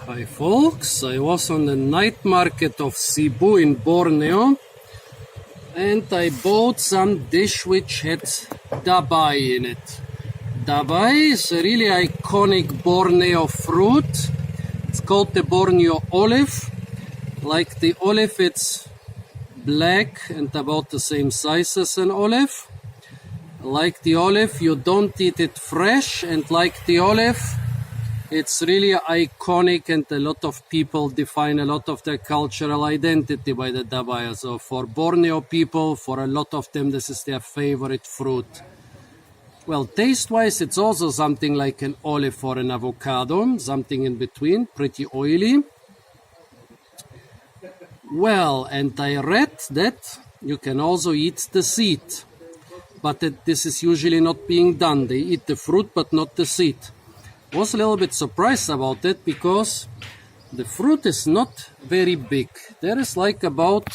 Hi folks, I was on the night market of Cebu in Borneo and I bought some dish which had Dabai in it. Dabai is a really iconic Borneo fruit. It's called the Borneo olive. Like the olive, it's black and about the same size as an olive. Like the olive, you don't eat it fresh, and like the olive, it's really iconic, and a lot of people define a lot of their cultural identity by the Dabai. So for Borneo people, for a lot of them, this is their favorite fruit. Well, taste-wise, it's also something like an olive or an avocado, something in between, pretty oily. Well, and I read that you can also eat the seed, but that this is usually not being done. They eat the fruit, but not the seed. I was a little bit surprised about it because the fruit is not very big. There is like about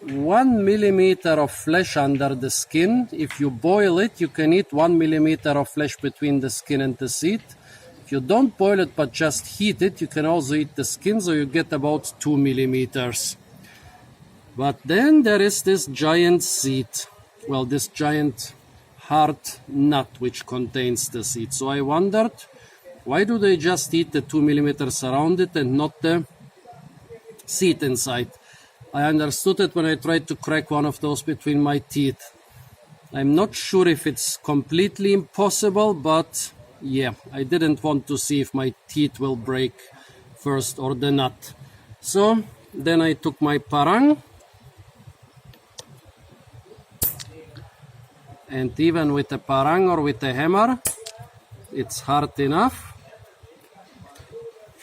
1 millimeter of flesh under the skin. If you boil it, you can eat 1 millimeter of flesh between the skin and the seed. If you don't boil it but just heat it, you can also eat the skin, so you get about 2 millimeters. But then there is this giant seed. Well, this giant hard nut which contains the seed. So I wondered, why do they just eat the 2 millimeters around it and not the seed inside? I understood it when I tried to crack one of those between my teeth. I'm not sure if it's completely impossible, but yeah, I didn't want to see if my teeth will break first or the nut. So then I took my parang, and even with a parang or with a hammer, it's hard enough.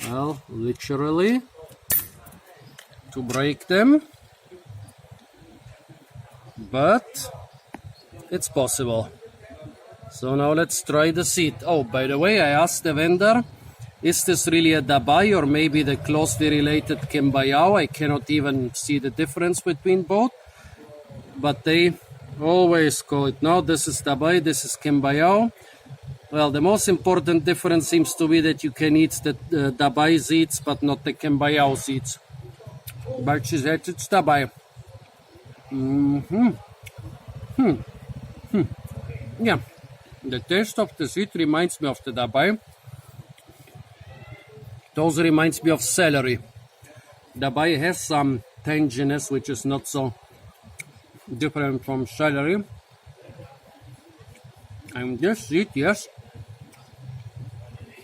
Well, literally, to break them. But it's possible. So now let's try the seed. Oh, by the way, I asked the vendor, is this really a Dabai or maybe the closely related Kembayao? I cannot even see the difference between both. But they always call it, no, this is Dabai, this is Kembayao. Well, the most important difference seems to be that you can eat the Dabai seeds, but not the Kembayao seeds. But she said it's Dabai. Yeah, the taste of the seed reminds me of the Dabai. It also reminds me of celery. Dabai has some tanginess, which is not so different from celery. And this seed, yes,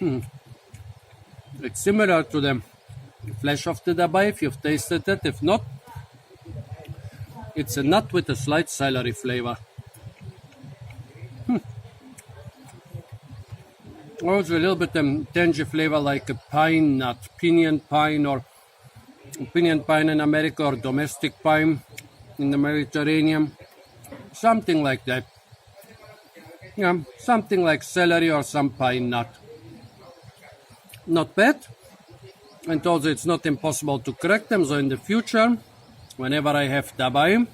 it's similar to the flesh of the Dabai if you've tasted it. If not, it's a nut with a slight celery flavor. Also a little bit tangy flavor like a pine nut, pinyon pine, or pinyon pine in America, or domestic pine in the Mediterranean, something like that. Yeah, something like celery or some pine nut. Not bad. And also it's not impossible to crack them, so in the future, whenever I have Dabai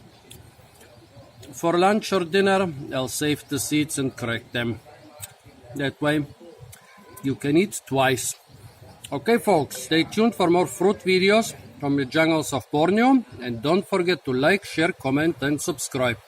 for lunch or dinner, I'll save the seeds and crack them. That way you can eat twice. Okay folks, stay tuned for more fruit videos from the jungles of Borneo, and don't forget to like, share, comment and subscribe.